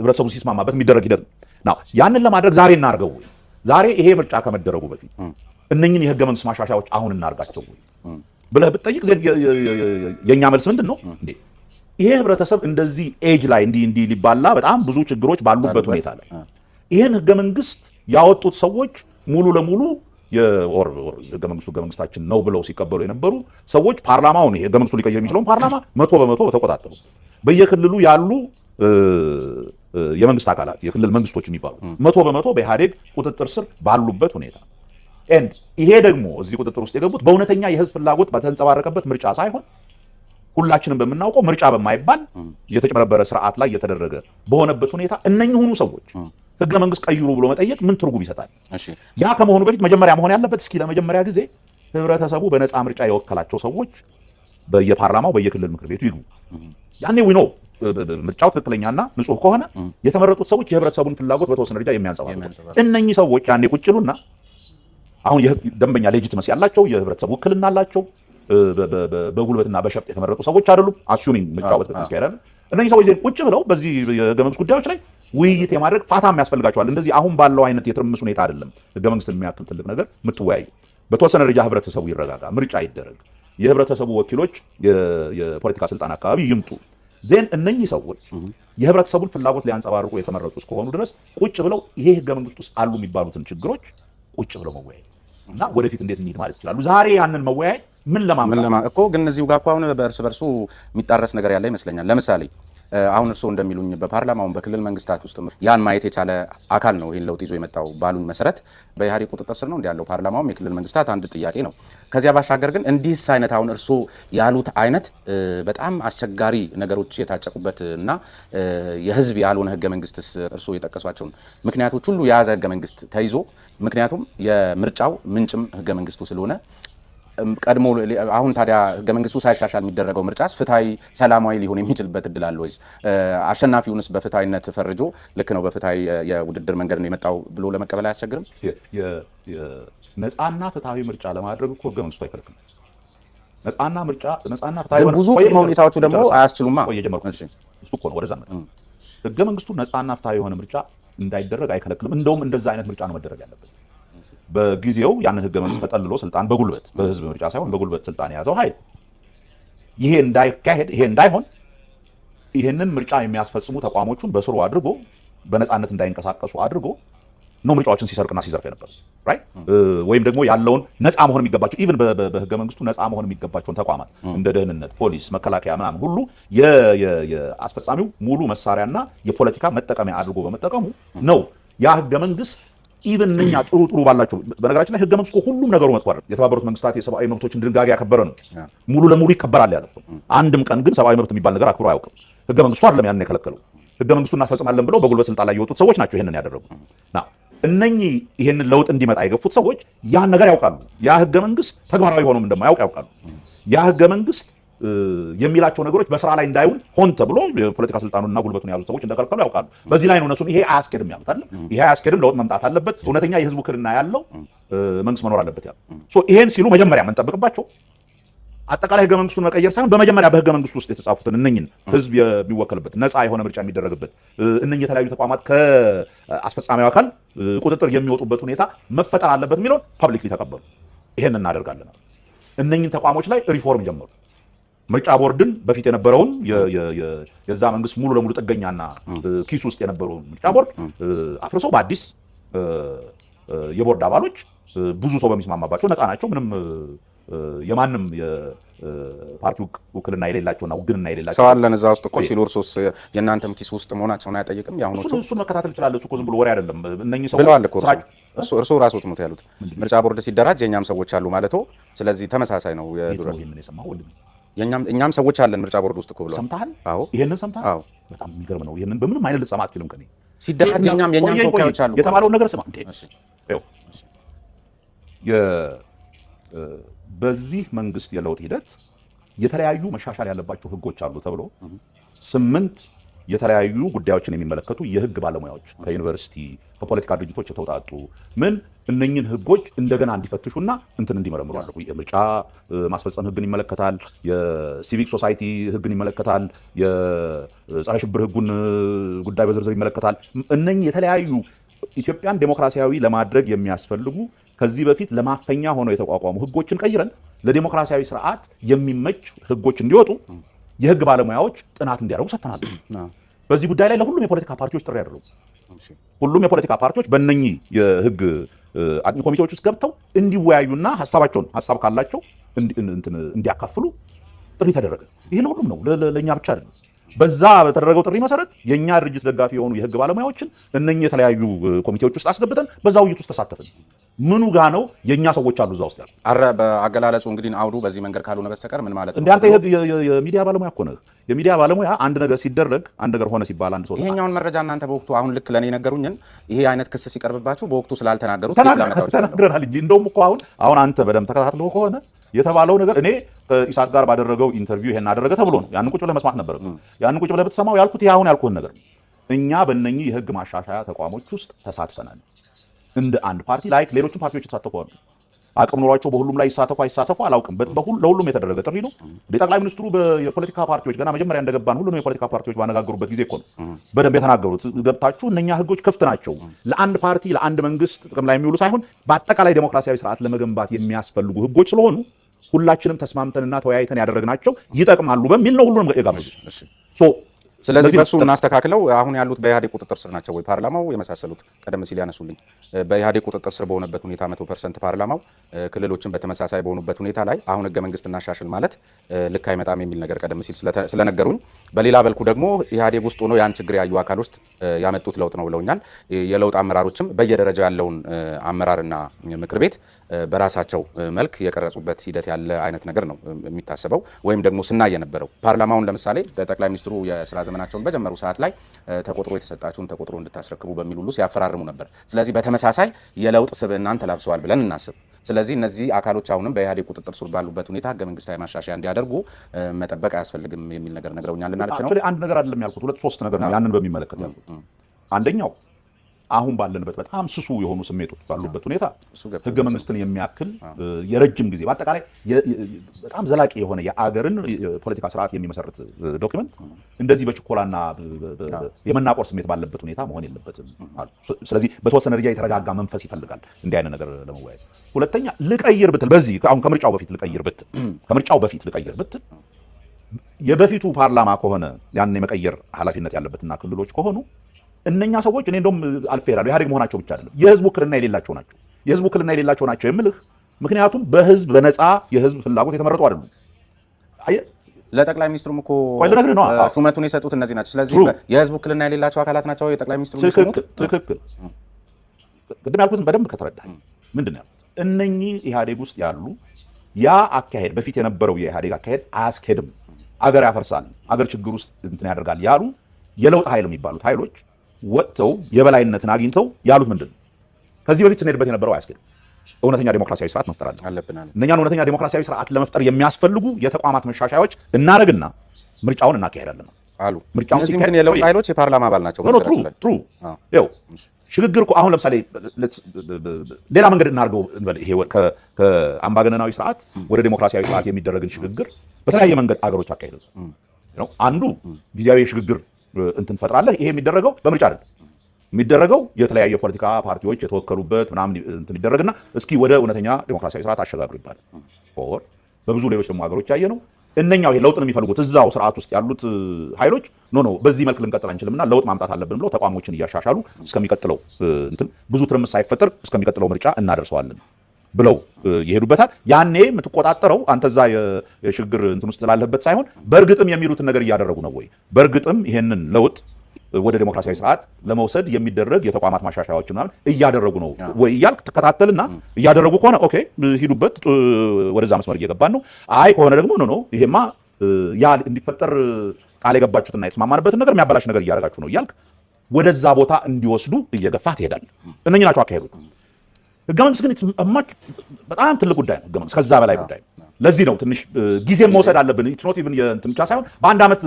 ህብረተሰቡ ሲስማማበት የሚደረግ ሂደት ነው። ያንን ለማድረግ ዛሬ እናርገው ወይ? ዛሬ ይሄ ምርጫ ከመደረጉ በፊት እነኚህን የህገ መንግስት ማሻሻያዎች አሁን እናርጋቸው ወይ ብለህ ብትጠይቅ የኛ መልስ ምንድን ነው? እንዴ ይሄ ህብረተሰብ እንደዚህ ኤጅ ላይ እንዲህ ሊባላ በጣም ብዙ ችግሮች ባሉበት ሁኔታ ላይ ይሄን ህገ መንግስት ያወጡት ሰዎች ሙሉ ለሙሉ ህገ መንግስታችን ነው ብለው ሲቀበሉ የነበሩ ሰዎች ፓርላማውን ይሄ ህገ መንግስቱ ሊቀየር የሚችለውን ፓርላማ 100% ተቆጣጠሩ። በየክልሉ ያሉ የመንግስት አካላት የክልል መንግስቶች የሚባሉ 100% በኢህአዴግ ቁጥጥር ስር ባሉበት ሁኔታ ይሄ ደግሞ እዚህ ቁጥጥር ውስጥ የገቡት በእውነተኛ የህዝብ ፍላጎት በተንጸባረቀበት ምርጫ ሳይሆን ሁላችንም በምናውቀው ምርጫ በማይባል የተጨበረበረ ስርዓት ላይ የተደረገ በሆነበት ሁኔታ እነኚህ ሰዎች ህገ መንግስት ቀይሩ ብሎ መጠየቅ ምን ትርጉም ይሰጣል? ያ ከመሆኑ በፊት መጀመሪያ መሆን ያለበት እስኪ ለመጀመሪያ ጊዜ ህብረተሰቡ በነፃ ምርጫ የወከላቸው ሰዎች በየፓርላማው በየክልል ምክር ቤቱ ይግቡ። ያኔ ዊኖ ምርጫው ትክክለኛና ንጹህ ከሆነ የተመረጡት ሰዎች የህብረተሰቡን ፍላጎት በተወሰነ ደረጃ የሚያንጸባርቁ እነኚህ ሰዎች ያኔ ቁጭ ይሉና አሁን ደንበኛ ሌጂቲመሲ ያላቸው የህብረተሰቡ ውክልና አላቸው። በጉልበትና በሸፍጥ የተመረጡ ሰዎች አይደሉም። አሱሚንግ ምርጫው በትክክል እነኚህ ሰዎች ቁጭ ብለው በዚህ የህገ መንግስት ጉዳዮች ላይ ውይይት የማድረግ ፋታም ያስፈልጋቸዋል። እንደዚህ አሁን ባለው አይነት የትርምስ ሁኔታ አይደለም ህገ መንግስትን የሚያክል ትልቅ ነገር የምትወያዩ። በተወሰነ ደረጃ ህብረተሰቡ ይረጋጋ፣ ምርጫ ይደረግ፣ የህብረተሰቡ ወኪሎች የፖለቲካ ስልጣን አካባቢ ይምጡ። ዜን እነኚህ ሰዎች የህብረተሰቡን ፍላጎት ሊያንጸባርቁ የተመረጡ እስከሆኑ ድረስ ቁጭ ብለው ይሄ ህገ መንግስት ውስጥ አሉ የሚባሉትን ችግሮች ቁጭ ብለው መወያየት እና ወደፊት እንዴት እንሂድ ማለት ይችላሉ። ዛሬ ያንን መወያየት ምን ለማምጣት እኮ ግን እዚሁ ጋር አሁን በእርስ በርሱ የሚጣረስ ነገር ያለ ይመስለኛል። ለምሳሌ አሁን እርስዎ እንደሚሉኝ በፓርላማውን በክልል መንግስታት ውስጥ ያን ማየት የቻለ አካል ነው ይህን ለውጥ ይዞ የመጣው ባሉኝ መሰረት በኢህአዴግ ቁጥጥር ስር ነው እንዲ ያለው ፓርላማውም የክልል መንግስታት አንድ ጥያቄ ነው። ከዚያ ባሻገር ግን እንዲህስ አይነት አሁን እርስዎ ያሉት አይነት በጣም አስቸጋሪ ነገሮች የታጨቁበት እና የህዝብ ያልሆነ ህገ መንግስትስ እርስዎ የጠቀሷቸውን ምክንያቶች ሁሉ የያዘ ህገ መንግስት ተይዞ ምክንያቱም የምርጫው ምንጭም ህገ መንግስቱ ስለሆነ ቀድሞ አሁን ታዲያ ህገ መንግስቱ ሳይሻሻል የሚደረገው ምርጫስ ፍትሃዊ ሰላማዊ ሊሆን የሚችልበት እድል አለ ወይስ አሸናፊውንስ በፍትሃዊነት ፈርጆ ልክ ነው በፍትሃዊ የውድድር መንገድ ነው የመጣው ብሎ ለመቀበል አያስቸግርም? ነፃና ፍትሃዊ ምርጫ ለማድረግ እኮ ህገ መንግስቱ አይከለክልም። ነፃና ፍትሃዊ ብዙ ቅድመ ሁኔታዎቹ ደግሞ አያስችሉማ። እሱ እኮ ነው ወደዛ መጣ። ህገ መንግስቱ ነፃና ፍትሃዊ የሆነ ምርጫ እንዳይደረግ አይከለክልም። እንደውም እንደዛ አይነት ምርጫ ነው መደረግ ያለበት። በጊዜው ያንን ህገ መንግስት ተጠልሎ ስልጣን በጉልበት በህዝብ ምርጫ ሳይሆን በጉልበት ስልጣን የያዘው ኃይል ይሄ እንዳይካሄድ ይሄ እንዳይሆን ይሄንን ምርጫ የሚያስፈጽሙ ተቋሞቹን በስሩ አድርጎ በነፃነት እንዳይንቀሳቀሱ አድርጎ ነው ምርጫዎችን ሲሰርቅና ሲዘርፍ የነበር ራይት። ወይም ደግሞ ያለውን ነፃ መሆን የሚገባቸው ኢቭን በህገ መንግስቱ ነፃ መሆን የሚገባቸውን ተቋማት እንደ ደህንነት፣ ፖሊስ፣ መከላከያ ምናምን ሁሉ የአስፈጻሚው ሙሉ መሳሪያና የፖለቲካ መጠቀሚያ አድርጎ በመጠቀሙ ነው ያ ህገ መንግስት ኢቭን እኛ ጥሩ ባላቸው በነገራችን ላይ ህገ መንግስቱ ሁሉም ነገሩ መጥቷል። የተባበሩት መንግስታት የሰብአዊ መብቶችን ድንጋጌ ያከበረ ነው። ሙሉ ለሙሉ ይከበራል ያለው አንድም ቀን ግን ሰብአዊ መብት የሚባል ነገር አክብሮ አያውቅም። ህገ መንግስቱ አይደለም ያንን የከለከለው። ህገ መንግስቱን እናስፈጽማለን ብለው በጉልበት ስልጣን ላይ የወጡት ሰዎች ናቸው ይሄንን ያደረጉት። እነኚህ ይሄንን ለውጥ እንዲመጣ የገፉት ሰዎች ያን ነገር ያውቃሉ። ያ ህገ መንግስት ተግባራዊ ሆኖም እንደማያውቅ ያውቃሉ። ያ ህገ መንግስት የሚላቸው ነገሮች በስራ ላይ እንዳይውል ሆን ተብሎ የፖለቲካ ስልጣኑና ጉልበቱን የያዙት ሰዎች እንደከለከሉ ያውቃሉ። በዚህ ላይ ነው እነሱም ይሄ አያስኬድም ያሉት አይደል? ይሄ አያስኬድም፣ ለውጥ መምጣት አለበት፣ እውነተኛ የህዝብ ውክልና ያለው መንግስት መኖር አለበት ያሉ። ይሄን ሲሉ መጀመሪያ የምንጠብቅባቸው አጠቃላይ ህገ መንግስቱን መቀየር ሳይሆን በመጀመሪያ በህገ መንግስቱ ውስጥ የተጻፉትን እነኝን ህዝብ የሚወከልበት ነፃ የሆነ ምርጫ የሚደረግበት እነኝህ የተለያዩ ተቋማት ከአስፈጻሚው አካል ቁጥጥር የሚወጡበት ሁኔታ መፈጠር አለበት የሚለውን ፐብሊክሊ ተቀበሉ። ይሄን እናደርጋለን። እነኝን ተቋሞች ላይ ሪፎርም ጀመሩ። ምርጫ ቦርድን በፊት የነበረውን የዛ መንግስት ሙሉ ለሙሉ ጥገኛና ኪስ ውስጥ የነበረውን ምርጫ ቦርድ አፍርሰው በአዲስ የቦርድ አባሎች ብዙ ሰው በሚስማማባቸው ነፃ ናቸው፣ ምንም የማንም የፓርቲ ውክልና የሌላቸውና ውግንና የሌላቸው ሰው አለን እዛ ውስጥ እኮ ሲሉ እርሶስ የእናንተም ኪስ ውስጥ መሆናቸውን አያጠይቅም? እሱን መከታተል ይችላል። እሱ እኮ ዝም ብሎ ወሬ አይደለም። እነኚህ ሰው ብለዋል እኮ እርሶ ራስዎት ነው ያሉት። ምርጫ ቦርድ ሲደራጅ የእኛም ሰዎች አሉ ማለቶ፣ ስለዚህ ተመሳሳይ ነው። እኛም ሰዎች አለን ምርጫ ቦርድ ውስጥ እኮ ብለዋል። ሰምተሃል? አዎ፣ ይሄንን ሰምተሃል? አዎ፣ በጣም የሚገርም ነው። ይሄንን በምንም አይነት ልትሰማ አትችልም። ከኔ ሲደራጅ የእኛም ተወካዮች አሉ የተባለውን ነገር ስማ። በዚህ መንግስት የለውጥ ሂደት የተለያዩ መሻሻል ያለባቸው ህጎች አሉ ተብሎ 8 የተለያዩ ጉዳዮችን የሚመለከቱ የህግ ባለሙያዎች ከዩኒቨርሲቲ ከፖለቲካ ድርጅቶች የተውጣጡ እነኝን ህጎች እንደገና እንዲፈትሹና እንዲመረምሩ አድርጉ። የምርጫ ማስፈጸም ህግን ይመለከታል፣ የሲቪክ ሶሳይቲ ህግን ይመለከታል፣ የጸረ ሽብር ህጉን ጉዳይ በዝርዝር ይመለከታል። እነኝህ የተለያዩ ኢትዮጵያን ዴሞክራሲያዊ ለማድረግ የሚያስፈልጉ ከዚህ በፊት ለማፈኛ ሆነው የተቋቋሙ ህጎችን ቀይረን ለዴሞክራሲያዊ ስርዓት የሚመች ህጎች እንዲወጡ የህግ ባለሙያዎች ጥናት እንዲያደርጉ ሰጥተናል። በዚህ ጉዳይ ላይ ለሁሉም የፖለቲካ ፓርቲዎች ጥሪ ያደረጉ፣ ሁሉም የፖለቲካ ፓርቲዎች በእነኚህ የህግ አጥኚ ኮሚቴዎች ውስጥ ገብተው እንዲወያዩና ሀሳብ ካላቸው እንዲያካፍሉ ጥሪ ተደረገ። ይሄ ለሁሉም ነው፣ ለእኛ ብቻ አይደለም። በዛ በተደረገው ጥሪ መሰረት የእኛ ድርጅት ደጋፊ የሆኑ የህግ ባለሙያዎችን እነኚህ የተለያዩ ኮሚቴዎች ውስጥ አስገብተን በዛ ውይይት ውስጥ ተሳተፍን። ምኑ ጋ ነው የእኛ ሰዎች አሉ እዛ ውስጥ ያሉ። በአገላለጹ እንግዲህ አውዱ በዚህ መንገድ ካልሆነ በስተቀር ምን ማለት ነው? እንደ አንተ የሚዲያ ባለሙያ እኮ ነህ። የሚዲያ ባለሙያ አንድ ነገር ሲደረግ አንድ ነገር ሆነ ሲባል አንድ ሰው ይሄኛውን መረጃ እናንተ በወቅቱ አሁን ልክ ለኔ ነገሩኝን ይሄ አይነት ክስ ሲቀርብባችሁ በወቅቱ ስላልተናገሩት ተናግረናል። እንደውም እኮ አሁን አንተ በደንብ ተከታትለው ከሆነ የተባለው ነገር እኔ ከኢሳት ጋር ባደረገው ኢንተርቪው ይሄን አደረገ ተብሎ ነው። ያንን ቁጭ ብለህ መስማት ነበር። ያንን ቁጭ ብለህ ብትሰማው ያልኩት ይሄ አሁን ያልኩህን ነገር እኛ በእነኚህ የህግ ማሻሻያ ተቋሞች ውስጥ ተሳትፈናል። እንደ አንድ ፓርቲ ላይክ ሌሎችም ፓርቲዎች የተሳተፉ አሉ። አቅም ኖሯቸው በሁሉም ላይ ይሳተፉ አላውቅም። ለሁሉም የተደረገ ጥሪ ነው። ጠቅላይ ሚኒስትሩ የፖለቲካ ፓርቲዎች ገና መጀመሪያ እንደገባን ሁሉንም የፖለቲካ ፓርቲዎች ባነጋገሩበት ጊዜ እኮ ነው በደንብ የተናገሩት። ገብታችሁ እነኛ ህጎች ክፍት ናቸው፣ ለአንድ ፓርቲ ለአንድ መንግስት ጥቅም ላይ የሚውሉ ሳይሆን በአጠቃላይ ዴሞክራሲያዊ ስርዓት ለመገንባት የሚያስፈልጉ ህጎች ስለሆኑ ሁላችንም ተስማምተንና ተወያይተን ያደረግናቸው ይጠቅማሉ በሚል ነው ሁሉንም የጋበዙ። ስለዚህ በሱ እናስተካክለው። አሁን ያሉት በኢህአዴግ ቁጥጥር ስር ናቸው ወይ ፓርላማው የመሳሰሉት ቀደም ሲል ያነሱልኝ በኢህአዴግ ቁጥጥር ስር በሆነበት ሁኔታ 100% ፓርላማው ክልሎችን በተመሳሳይ በሆኑበት ሁኔታ ላይ አሁን ህገ መንግስት እናሻሽል ማለት ልክ አይመጣም የሚል ነገር ቀደም ሲል ስለነገሩኝ፣ በሌላ በልኩ ደግሞ ኢህአዴግ ውስጥ ሆኖ ያን ችግር ያዩ አካሎች ያመጡት ለውጥ ነው ብለውኛል። የለውጥ አመራሮችም በየደረጃው ያለውን አመራርና ምክር ቤት በራሳቸው መልክ የቀረጹበት ሂደት ያለ አይነት ነገር ነው የሚታሰበው። ወይም ደግሞ ስናይ የነበረው ፓርላማውን ለምሳሌ ጠቅላይ ሚኒስትሩ የስራ ዘመናቸውን በጀመሩ ሰዓት ላይ ተቆጥሮ የተሰጣችሁን ተቆጥሮ እንድታስረክቡ በሚል ሁሉ ሲያፈራርሙ ነበር። ስለዚህ በተመሳሳይ የለውጥ ስብዕናን ተላብሰዋል ብለን እናስብ። ስለዚህ እነዚህ አካሎች አሁንም በኢህአዴግ ቁጥጥር ስር ባሉበት ሁኔታ ህገ መንግስታዊ ማሻሻያ እንዲያደርጉ መጠበቅ አያስፈልግም የሚል ነገር ነግረውኛልና ልክ ነው። አንድ ነገር አይደለም ያልኩት፣ ሁለት ሶስት ነገር ነው ያንን በሚመለከት ያልኩት። አንደኛው አሁን ባለንበት በጣም ስሱ የሆኑ ስሜቶች ባሉበት ሁኔታ ህገ መንግስትን የሚያክል የረጅም ጊዜ በአጠቃላይ በጣም ዘላቂ የሆነ የአገርን ፖለቲካ ስርዓት የሚመሰርት ዶክመንት እንደዚህ በችኮላና የመናቆር ስሜት ባለበት ሁኔታ መሆን የለበትም። ስለዚህ በተወሰነ ደረጃ የተረጋጋ መንፈስ ይፈልጋል እንዲህ አይነት ነገር ለመወያየት። ሁለተኛ ልቀይር ብትል በዚህ አሁን ከምርጫው በፊት ልቀይር ብትል የበፊቱ ፓርላማ ከሆነ ያን የመቀየር ኃላፊነት ያለበትና ክልሎች ከሆኑ እነኛ ሰዎች እኔ እንደውም አልፌ እሄዳለሁ ኢህአዴግ መሆናቸው ብቻ አይደለም የህዝብ ውክልና የሌላቸው ናቸው። የህዝብ ውክልና የሌላቸው ናቸው የምልህ ምክንያቱም በህዝብ በነፃ የህዝብ ፍላጎት የተመረጡ አይደሉም። ለጠቅላይ ሚኒስትሩም እኮ ሹመቱን የሰጡት እነዚህ ናቸው። ስለዚህ የህዝብ ውክልና የሌላቸው አካላት ናቸው የጠቅላይ ሚኒስትሩ ሹመት። ትክክል። ቅድም ያልኩትን በደንብ ከተረዳህ ምንድን ነው ያልኩት? እነኚህ ኢህአዴግ ውስጥ ያሉ ያ አካሄድ በፊት የነበረው የኢህአዴግ አካሄድ አያስኬድም፣ አገር ያፈርሳል፣ አገር ችግር ውስጥ እንትን ያደርጋል ያሉ የለውጥ ኃይል የሚባሉት ኃይሎች ወጥተው የበላይነትን አግኝተው ያሉት ምንድን ነው? ከዚህ በፊት ስንሄድበት የነበረው አያስኬድም፣ እውነተኛ ዲሞክራሲያዊ ስርዓት መፍጠር አለብን። እነኛን እውነተኛ ዲሞክራሲያዊ ስርዓት ለመፍጠር የሚያስፈልጉ የተቋማት መሻሻያዎች እናደርግና ምርጫውን እናካሄዳለን አሉ። ምርጫውን ሲካሄድ የለውጥ ኃይሎች የፓርላማ አባል ናቸው። ጥሩ ይኸው ሽግግር እኮ አሁን ለምሳሌ ሌላ መንገድ እናድርገው እንበል። ይሄ ከአምባገነናዊ ስርዓት ወደ ዲሞክራሲያዊ ስርዓት የሚደረግን ሽግግር በተለያየ መንገድ አገሮች አካሄዱ ነው። አንዱ ጊዜያዊ የሽግግር እንትን ፈጥራለህ። ይሄ የሚደረገው በምርጫ አይደል የሚደረገው የተለያየ ፖለቲካ ፓርቲዎች የተወከሉበት ምናምን እንትን ይደረግና እስኪ ወደ እውነተኛ ዲሞክራሲያዊ ስርዓት አሸጋግሩ ይባላል። በብዙ ሌሎች ደግሞ ሀገሮች ያየ ነው። እነኛው ይሄ ለውጥ ነው የሚፈልጉት እዛው ስርዓት ውስጥ ያሉት ኃይሎች ኖ በዚህ መልክ ልንቀጥል አንችልምና ለውጥ ማምጣት አለብን ብለው ተቋሞችን እያሻሻሉ እስከሚቀጥለው እንትን ብዙ ትርምስ ሳይፈጠር እስከሚቀጥለው ምርጫ እናደርሰዋለን ብለው ይሄዱበታል። ያኔ የምትቆጣጠረው አንተ እዛ የሽግግር እንትን ውስጥ ስላለበት ሳይሆን በእርግጥም የሚሉትን ነገር እያደረጉ ነው ወይ፣ በእርግጥም ይሄንን ለውጥ ወደ ዲሞክራሲያዊ ስርዓት ለመውሰድ የሚደረግ የተቋማት ማሻሻያዎች ምናምን እያደረጉ ነው ወይ እያልክ ትከታተልና እያደረጉ ከሆነ ኦኬ ሂዱበት፣ ወደዛ መስመር እየገባን ነው። አይ ከሆነ ደግሞ ኖ ይሄማ ያ እንዲፈጠር ቃል የገባችሁትና የተስማማንበትን ነገር የሚያበላሽ ነገር እያደረጋችሁ ነው እያልክ ወደዛ ቦታ እንዲወስዱ እየገፋ ትሄዳለህ። እነኚህ ናቸው አካሄዱት። ህገ መንግስት ግን በጣም ትልቅ ጉዳይ ነው። ህገ መንግስት ከዛ በላይ ጉዳይ ነው። ለዚህ ነው ትንሽ ጊዜም መውሰድ አለብን። ኢትስ ኖት ኢቭን የእንትን ብቻ ሳይሆን በአንድ ዓመት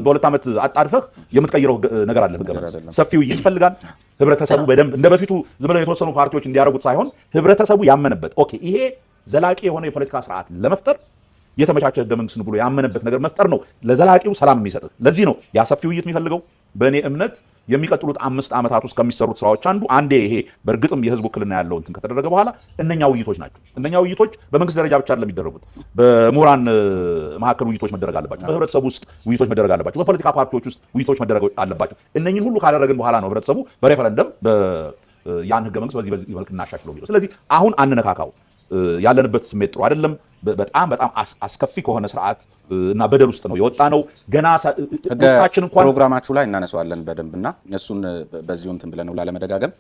በሁለት ዓመት አጣድፈህ የምትቀይረው ነገር አለ። ህገ መንግስት ሰፊ ውይይት ይፈልጋል። ህብረተሰቡ በደንብ እንደ በፊቱ ዝም ብለው የተወሰኑ ፓርቲዎች እንዲያደርጉት ሳይሆን ህብረተሰቡ ያመነበት ኦኬ ይሄ ዘላቂ የሆነ የፖለቲካ ስርዓት ለመፍጠር የተመቻቸ ህገ መንግስት ብሎ ያመነበት ነገር መፍጠር ነው ለዘላቂው ሰላም የሚሰጥ። ለዚህ ነው ያ ሰፊ ውይይት የሚፈልገው። በእኔ እምነት የሚቀጥሉት 5 ዓመታት ውስጥ ከሚሰሩት ስራዎች አንዴ ይሄ በእርግጥም የህዝብ ውክልና ያለው እንትን ከተደረገ በኋላ እነኛ ውይይቶች ናቸው። እነኛ ውይይቶች በመንግስት ደረጃ ብቻ አይደለም የሚደረጉት። በምሁራን መካከል ውይይቶች መደረግ አለባቸው። በህብረተሰቡ ውስጥ ውይይቶች መደረግ አለባቸው። በፖለቲካ ፓርቲዎች ውስጥ ውይይቶች መደረግ አለባቸው። እነኚህን ሁሉ ካደረግን በኋላ ነው ህብረተሰቡ በሬፈረንደም ያን ህገ መንግስት በዚህ መልክ እናሻሽለው የሚለው። ስለዚህ አሁን አንነካካው። ያለንበት ስሜት ጥሩ አይደለም። በጣም አስከፊ ከሆነ ስርዓት እና በደል ውስጥ ነው የወጣ ነው። ገና ውስጣችን እንኳን ፕሮግራማችሁ ላይ እናነሳዋለን በደንብና እሱን በዚሁ እንትን ብለን ነው ላለመደጋገም